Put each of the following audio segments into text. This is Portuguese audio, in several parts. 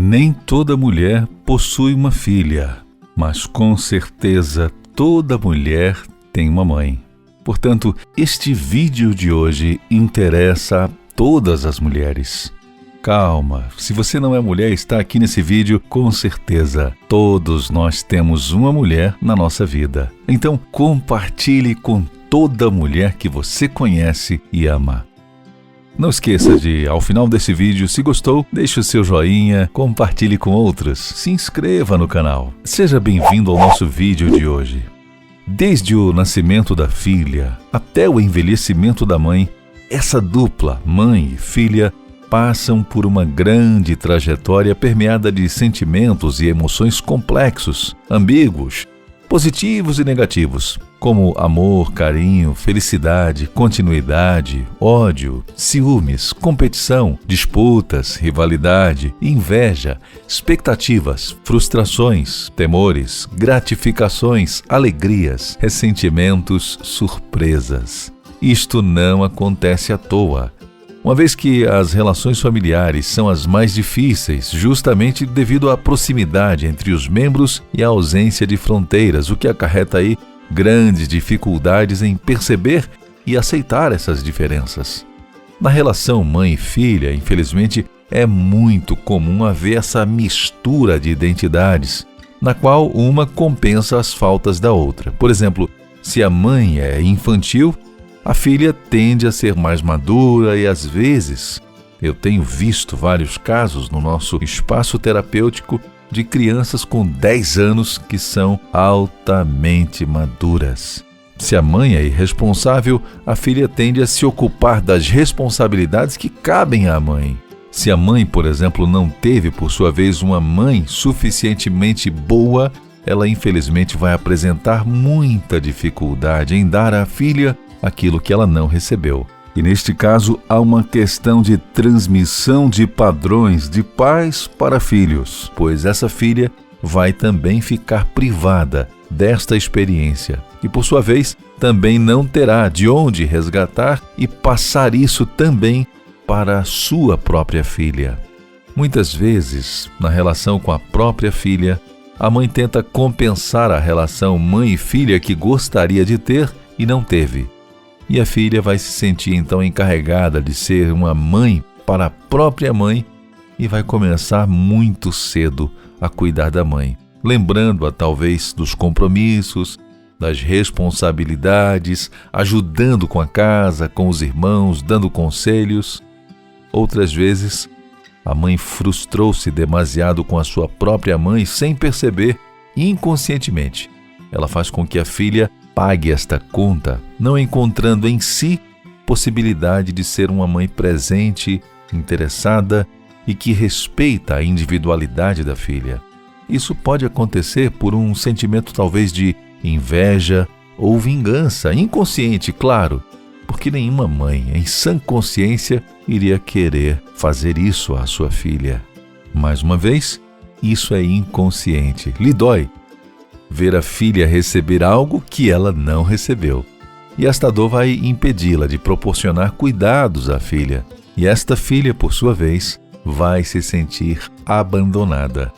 Nem toda mulher possui uma filha, mas com certeza toda mulher tem uma mãe. Portanto, este vídeo de hoje interessa a todas as mulheres. Calma, se você não é mulher e está aqui nesse vídeo, com certeza todos nós temos uma mulher na nossa vida. Então, compartilhe com toda mulher que você conhece e ama. Não esqueça de, ao final desse vídeo, se gostou, deixe o seu joinha, compartilhe com outros, se inscreva no canal. Seja bem-vindo ao nosso vídeo de hoje. Desde o nascimento da filha até o envelhecimento da mãe, essa dupla, mãe e filha, passam por uma grande trajetória permeada de sentimentos e emoções complexos, ambíguos, positivos e negativos, como amor, carinho, felicidade, continuidade, ódio, ciúmes, competição, disputas, rivalidade, inveja, expectativas, frustrações, temores, gratificações, alegrias, ressentimentos, surpresas. Isto não acontece à toa, uma vez que as relações familiares são as mais difíceis, justamente devido à proximidade entre os membros e a ausência de fronteiras, o que acarreta aí grandes dificuldades em perceber e aceitar essas diferenças. Na relação mãe e filha, infelizmente, é muito comum haver essa mistura de identidades, na qual uma compensa as faltas da outra. Por exemplo, se a mãe é infantil, a filha tende a ser mais madura e, às vezes, eu tenho visto vários casos no nosso espaço terapêutico de crianças com 10 anos que são altamente maduras. Se a mãe é irresponsável, a filha tende a se ocupar das responsabilidades que cabem à mãe. Se a mãe, por exemplo, não teve, por sua vez, uma mãe suficientemente boa, ela infelizmente vai apresentar muita dificuldade em dar à filha aquilo que ela não recebeu. E neste caso, há uma questão de transmissão de padrões de pais para filhos, pois essa filha vai também ficar privada desta experiência e, por sua vez, também não terá de onde resgatar e passar isso também para a sua própria filha. Muitas vezes, na relação com a própria filha, a mãe tenta compensar a relação mãe e filha que gostaria de ter e não teve. E a filha vai se sentir então encarregada de ser uma mãe para a própria mãe e vai começar muito cedo a cuidar da mãe, lembrando-a talvez dos compromissos, das responsabilidades, ajudando com a casa, com os irmãos, dando conselhos. Outras vezes, a mãe frustrou-se demasiado com a sua própria mãe sem perceber, inconscientemente. Ela faz com que a filha pague esta conta, não encontrando em si possibilidade de ser uma mãe presente, interessada e que respeita a individualidade da filha. Isso pode acontecer por um sentimento talvez de inveja ou vingança, inconsciente, claro, porque nenhuma mãe, em sã consciência, iria querer fazer isso à sua filha. Mais uma vez, isso é inconsciente. Lhe dói ver a filha receber algo que ela não recebeu. E esta dor vai impedi-la de proporcionar cuidados à filha. E esta filha, por sua vez, vai se sentir abandonada.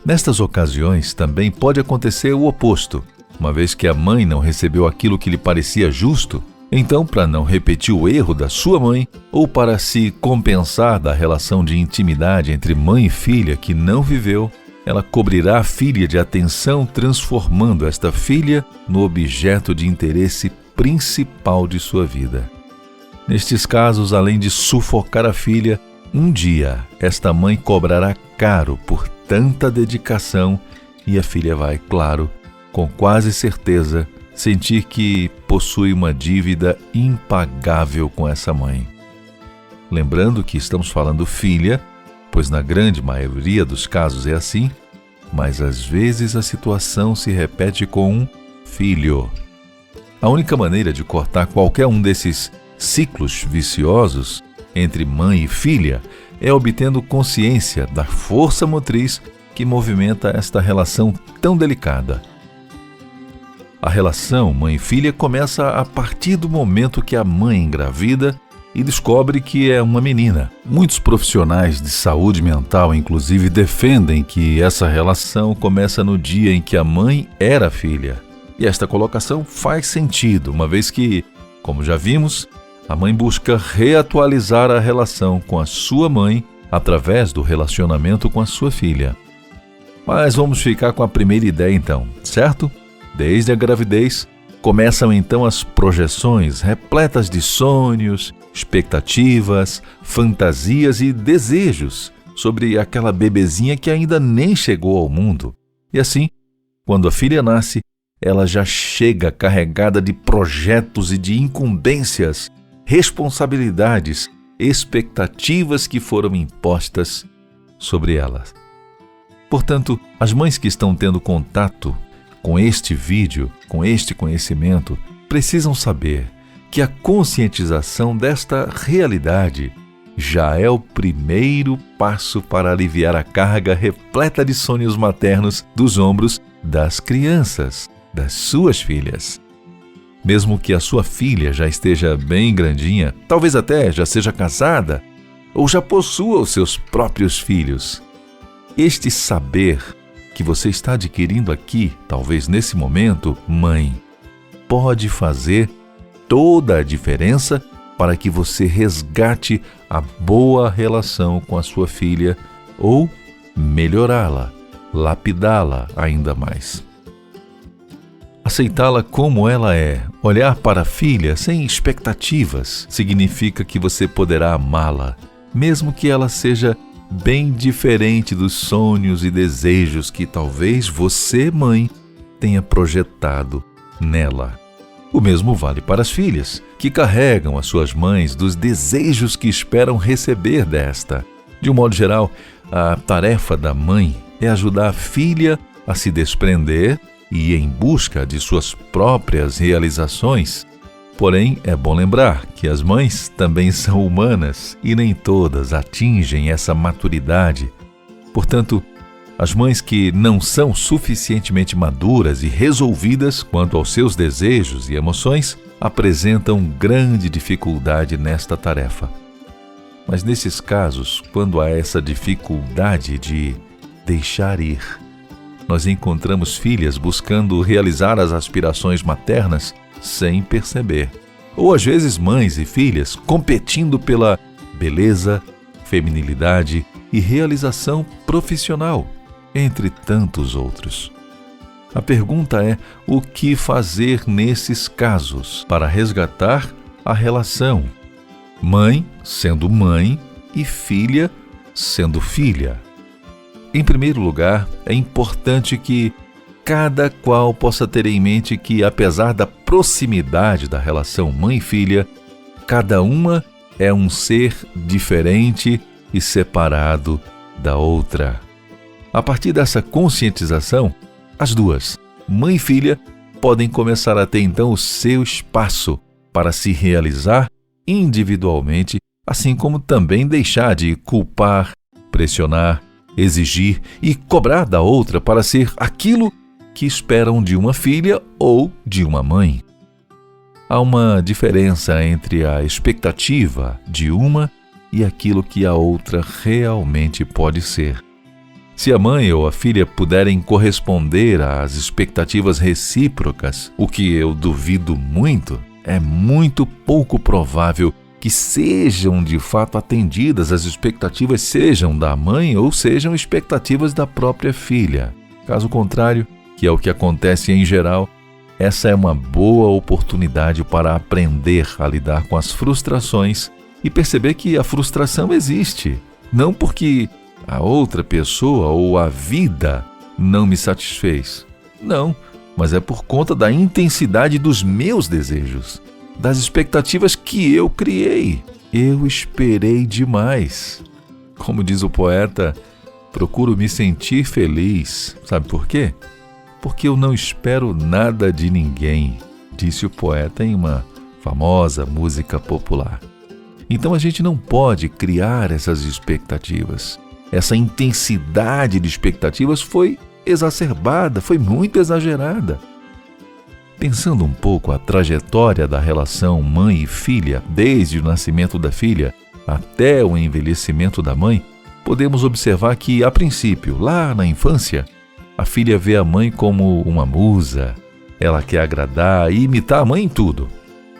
Nestas ocasiões, também pode acontecer o oposto. Uma vez que a mãe não recebeu aquilo que lhe parecia justo, então, para não repetir o erro da sua mãe, ou para se compensar da relação de intimidade entre mãe e filha que não viveu, ela cobrirá a filha de atenção, transformando esta filha no objeto de interesse principal de sua vida. Nestes casos, além de sufocar a filha, um dia esta mãe cobrará caro por tanta dedicação e a filha vai, claro, com quase certeza, sentir que possui uma dívida impagável com essa mãe. Lembrando que estamos falando filha, pois na grande maioria dos casos é assim, mas às vezes a situação se repete com um filho. A única maneira de cortar qualquer um desses ciclos viciosos entre mãe e filha é obtendo consciência da força motriz que movimenta esta relação tão delicada. A relação mãe e filha começa a partir do momento que a mãe engravida e descobre que é uma menina. Muitos profissionais de saúde mental, inclusive, defendem que essa relação começa no dia em que a mãe era filha. E esta colocação faz sentido, uma vez que, como já vimos, a mãe busca reatualizar a relação com a sua mãe através do relacionamento com a sua filha. Mas vamos ficar com a primeira ideia então, certo? Desde a gravidez, começam então as projeções repletas de sonhos, expectativas, fantasias e desejos sobre aquela bebezinha que ainda nem chegou ao mundo. E assim, quando a filha nasce, ela já chega carregada de projetos e de incumbências, responsabilidades, expectativas que foram impostas sobre ela. Portanto, as mães que estão tendo contato com este vídeo, com este conhecimento, precisam saber que a conscientização desta realidade já é o primeiro passo para aliviar a carga repleta de sonhos maternos dos ombros das crianças, das suas filhas. Mesmo que a sua filha já esteja bem grandinha, talvez até já seja casada ou já possua os seus próprios filhos, este saber que você está adquirindo aqui, talvez nesse momento, mãe, pode fazer toda a diferença para que você resgate a boa relação com a sua filha ou melhorá-la, lapidá-la ainda mais. Aceitá-la como ela é, olhar para a filha sem expectativas, significa que você poderá amá-la, mesmo que ela seja bem diferente dos sonhos e desejos que talvez você, mãe, tenha projetado nela. O mesmo vale para as filhas, que carregam as suas mães dos desejos que esperam receber desta. De um modo geral, a tarefa da mãe é ajudar a filha a se desprender e ir em busca de suas próprias realizações. Porém, é bom lembrar que as mães também são humanas e nem todas atingem essa maturidade. Portanto, as mães que não são suficientemente maduras e resolvidas quanto aos seus desejos e emoções apresentam grande dificuldade nesta tarefa. Mas nesses casos, quando há essa dificuldade de deixar ir, nós encontramos filhas buscando realizar as aspirações maternas sem perceber. Ou às vezes mães e filhas competindo pela beleza, feminilidade e realização profissional, entre tantos outros. A pergunta é: o que fazer nesses casos para resgatar a relação? Mãe sendo mãe e filha sendo filha. Em primeiro lugar, é importante que cada qual possa ter em mente que, apesar da proximidade da relação mãe-filha, cada uma é um ser diferente e separado da outra. A partir dessa conscientização, as duas, mãe e filha, podem começar a ter então o seu espaço para se realizar individualmente, assim como também deixar de culpar, pressionar, exigir e cobrar da outra para ser aquilo que esperam de uma filha ou de uma mãe. Há uma diferença entre a expectativa de uma e aquilo que a outra realmente pode ser. Se a mãe ou a filha puderem corresponder às expectativas recíprocas, o que eu duvido muito, é muito pouco provável que sejam de fato atendidas as expectativas, sejam da mãe ou sejam expectativas da própria filha. Caso contrário, que é o que acontece em geral, essa é uma boa oportunidade para aprender a lidar com as frustrações e perceber que a frustração existe, não porque a outra pessoa ou a vida não me satisfez. Não, mas é por conta da intensidade dos meus desejos, das expectativas que eu criei. Eu esperei demais. Como diz o poeta, procuro me sentir feliz. Sabe por quê? Porque eu não espero nada de ninguém, disse o poeta em uma famosa música popular. Então a gente não pode criar essas expectativas. Essa intensidade de expectativas foi exacerbada, foi muito exagerada. Pensando um pouco a trajetória da relação mãe e filha, desde o nascimento da filha até o envelhecimento da mãe, podemos observar que, a princípio, lá na infância, a filha vê a mãe como uma musa. Ela quer agradar e imitar a mãe em tudo.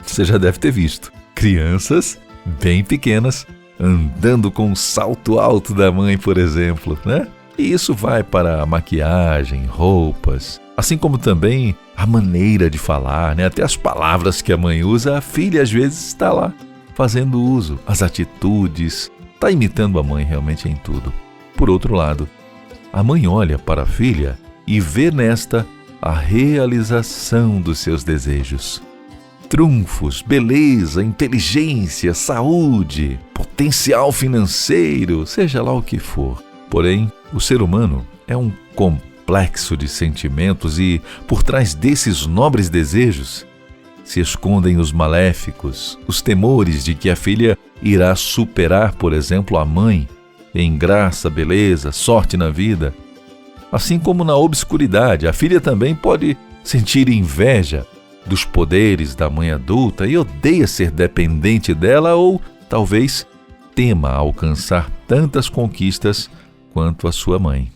Você já deve ter visto crianças bem pequenas andando com um salto alto da mãe, por exemplo, né? E isso vai para a maquiagem, roupas, assim como também a maneira de falar, né? Até as palavras que a mãe usa, a filha às vezes está lá fazendo uso, as atitudes, está imitando a mãe realmente em tudo. Por outro lado, a mãe olha para a filha e vê nesta a realização dos seus desejos. Trunfos, beleza, inteligência, saúde, potencial financeiro, seja lá o que for. Porém, o ser humano é um complexo de sentimentos e, por trás desses nobres desejos, se escondem os maléficos, os temores de que a filha irá superar, por exemplo, a mãe em graça, beleza, sorte na vida. Assim como na obscuridade, a filha também pode sentir inveja dos poderes da mãe adulta e odeia ser dependente dela ou, talvez, tema alcançar tantas conquistas quanto a sua mãe.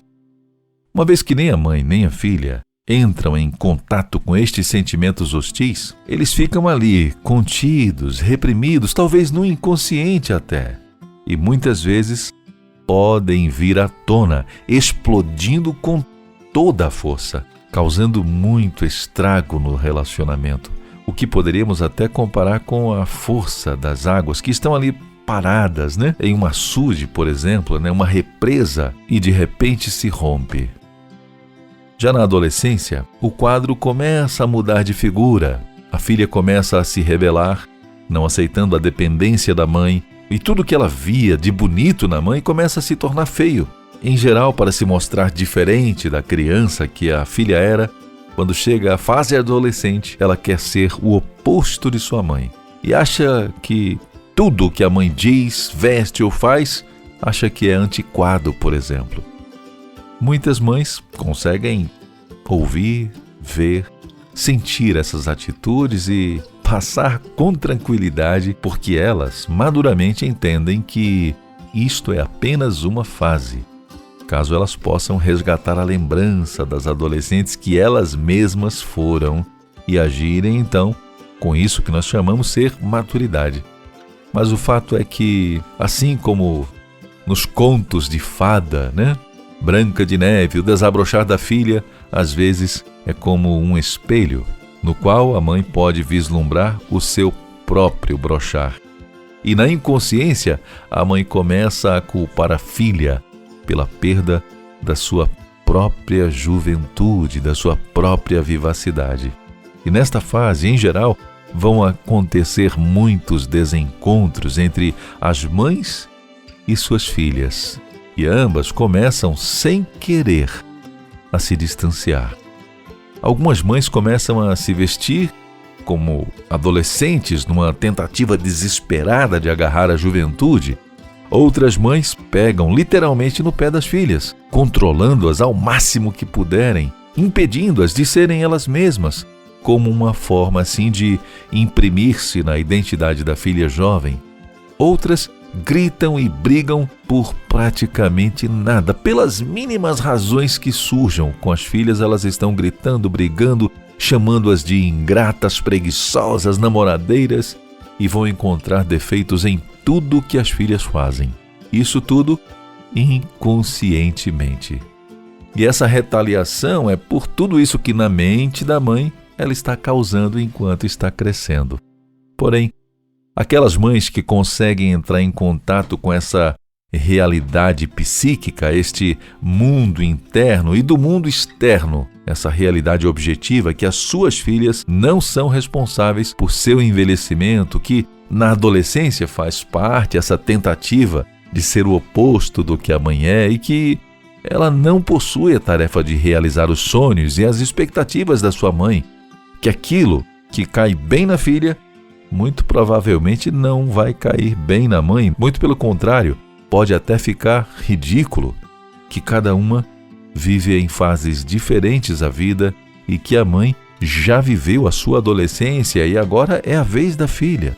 Uma vez que nem a mãe nem a filha entram em contato com estes sentimentos hostis, eles ficam ali, contidos, reprimidos, talvez no inconsciente até, e muitas vezes podem vir à tona, explodindo com toda a força, causando muito estrago no relacionamento, o que poderíamos até comparar com a força das águas que estão ali paradas, né? Em um açude, por exemplo, né? Uma represa, e de repente se rompe. Já na adolescência, o quadro começa a mudar de figura. A filha começa a se rebelar, não aceitando a dependência da mãe, e tudo que ela via de bonito na mãe começa a se tornar feio. Em geral, para se mostrar diferente da criança que a filha era, quando chega à fase adolescente, ela quer ser o oposto de sua mãe. E acha que tudo que a mãe diz, veste ou faz, acha que é antiquado, por exemplo. Muitas mães conseguem ouvir, ver, sentir essas atitudes e passar com tranquilidade, porque elas maduramente entendem que isto é apenas uma fase. Caso elas possam resgatar a lembrança das adolescentes que elas mesmas foram e agirem, então, com isso que nós chamamos ser maturidade. Mas o fato é que, assim como nos contos de fada, né? Branca de Neve, o desabrochar da filha, às vezes é como um espelho, no qual a mãe pode vislumbrar o seu próprio brochar. E na inconsciência, a mãe começa a culpar a filha pela perda da sua própria juventude, da sua própria vivacidade. E nesta fase, em geral, vão acontecer muitos desencontros entre as mães e suas filhas, e ambas começam, sem querer, a se distanciar. Algumas mães começam a se vestir como adolescentes numa tentativa desesperada de agarrar a juventude. Outras mães pegam literalmente no pé das filhas, controlando-as ao máximo que puderem, impedindo-as de serem elas mesmas, como uma forma assim de imprimir-se na identidade da filha jovem. Outras gritam e brigam por praticamente nada, pelas mínimas razões que surjam. Com as filhas, elas estão gritando, brigando, chamando-as de ingratas, preguiçosas, namoradeiras, e vão encontrar defeitos em tudo que as filhas fazem. Isso tudo inconscientemente. E essa retaliação é por tudo isso que na mente da mãe ela está causando enquanto está crescendo. Porém, aquelas mães que conseguem entrar em contato com essa realidade psíquica, este mundo interno e do mundo externo, essa realidade objetiva que as suas filhas não são responsáveis por seu envelhecimento, que na adolescência faz parte essa tentativa de ser o oposto do que a mãe é e que ela não possui a tarefa de realizar os sonhos e as expectativas da sua mãe, que aquilo que cai bem na filha muito provavelmente não vai cair bem na mãe, muito pelo contrário, pode até ficar ridículo, que cada uma vive em fases diferentes a vida e que a mãe já viveu a sua adolescência e agora é a vez da filha.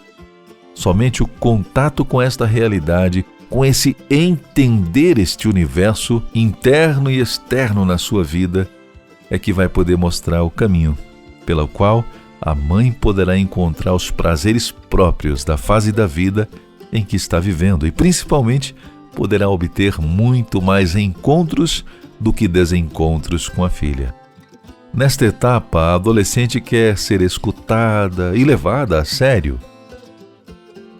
Somente o contato com esta realidade, com esse entender este universo interno e externo na sua vida, é que vai poder mostrar o caminho pelo qual a mãe poderá encontrar os prazeres próprios da fase da vida em que está vivendo e, principalmente, poderá obter muito mais encontros do que desencontros com a filha. Nesta etapa, a adolescente quer ser escutada e levada a sério.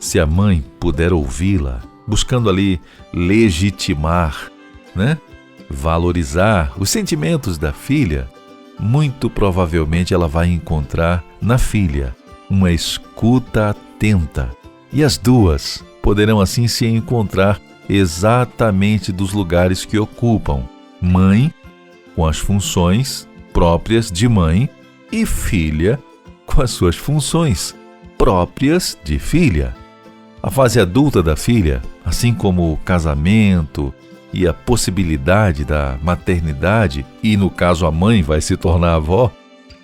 Se a mãe puder ouvi-la, buscando ali legitimar, valorizar os sentimentos da filha, muito provavelmente ela vai encontrar na filha uma escuta atenta. E as duas poderão assim se encontrar exatamente dos lugares que ocupam. Mãe, com as funções próprias de mãe, e filha, com as suas funções próprias de filha. A fase adulta da filha, assim como o casamento e a possibilidade da maternidade, e no caso a mãe vai se tornar avó,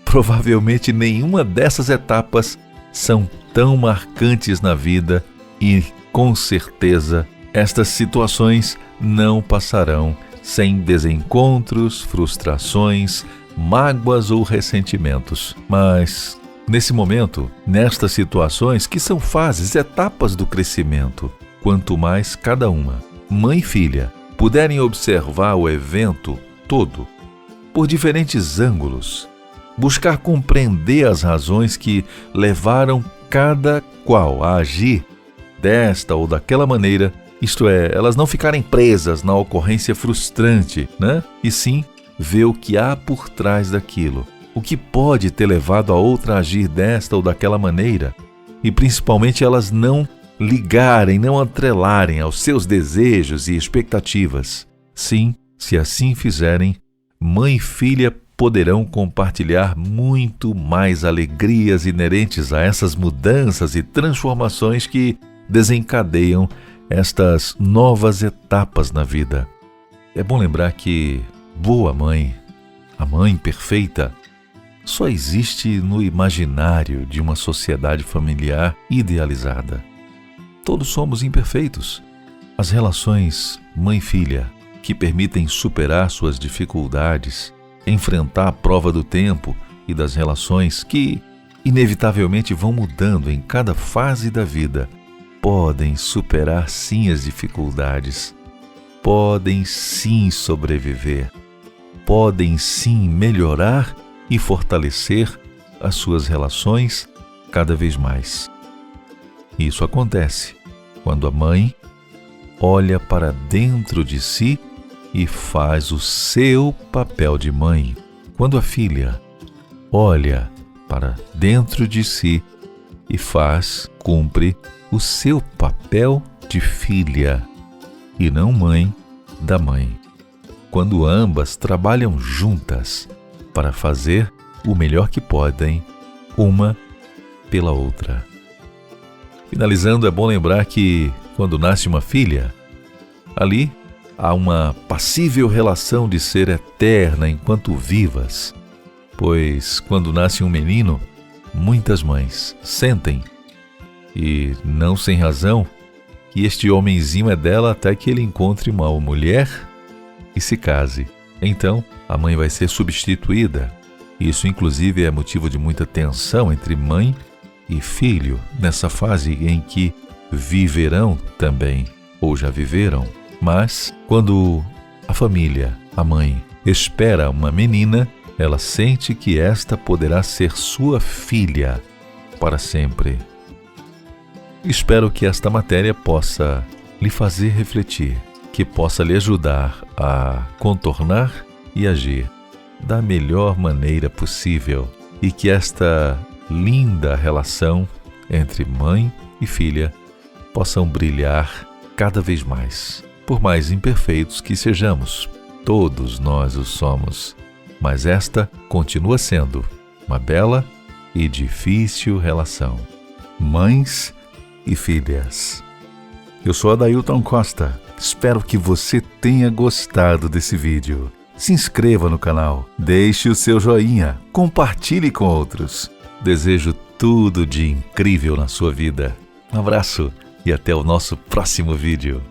provavelmente nenhuma dessas etapas são tão marcantes na vida e, com certeza, estas situações não passarão sem desencontros, frustrações, mágoas ou ressentimentos. Mas, nesse momento, nestas situações que são fases, etapas do crescimento, quanto mais cada uma, mãe e filha, puderem observar o evento todo por diferentes ângulos, buscar compreender as razões que levaram cada qual a agir desta ou daquela maneira, isto é, elas não ficarem presas na ocorrência frustrante, E sim ver o que há por trás daquilo, o que pode ter levado a outra a agir desta ou daquela maneira, e principalmente elas não ligarem, não atrelarem aos seus desejos e expectativas. Sim, se assim fizerem, mãe e filha poderão compartilhar muito mais alegrias inerentes a essas mudanças e transformações que desencadeiam estas novas etapas na vida. É bom lembrar que boa mãe, a mãe perfeita, só existe no imaginário de uma sociedade familiar idealizada. Todos somos imperfeitos. As relações mãe-filha, que permitem superar suas dificuldades, enfrentar a prova do tempo e das relações que, inevitavelmente, vão mudando em cada fase da vida, podem superar sim as dificuldades, podem sim sobreviver, podem sim melhorar e fortalecer as suas relações cada vez mais. Isso acontece quando a mãe olha para dentro de si e faz o seu papel de mãe. Quando a filha olha para dentro de si e cumpre o seu papel de filha e não mãe da mãe. Quando ambas trabalham juntas para fazer o melhor que podem, uma pela outra. Finalizando, é bom lembrar que, quando nasce uma filha, ali há uma passível relação de ser eterna enquanto vivas, pois, quando nasce um menino, muitas mães sentem, e não sem razão, que este homenzinho é dela até que ele encontre uma mulher e se case. Então, a mãe vai ser substituída. Isso, inclusive, é motivo de muita tensão entre mãe e filho, nessa fase em que viverão também, ou já viveram. Mas, quando a família, a mãe, espera uma menina, ela sente que esta poderá ser sua filha para sempre. Espero que esta matéria possa lhe fazer refletir, que possa lhe ajudar a contornar e agir da melhor maneira possível, e que esta linda relação entre mãe e filha possam brilhar cada vez mais. Por mais imperfeitos que sejamos, todos nós o somos, mas esta continua sendo uma bela e difícil relação. Mães e filhas. Eu sou Adailton Costa. Espero que você tenha gostado desse vídeo. se inscreva no canal, deixe o seu joinha, compartilhe com outros. Desejo tudo de incrível na sua vida. Um abraço e até o nosso próximo vídeo.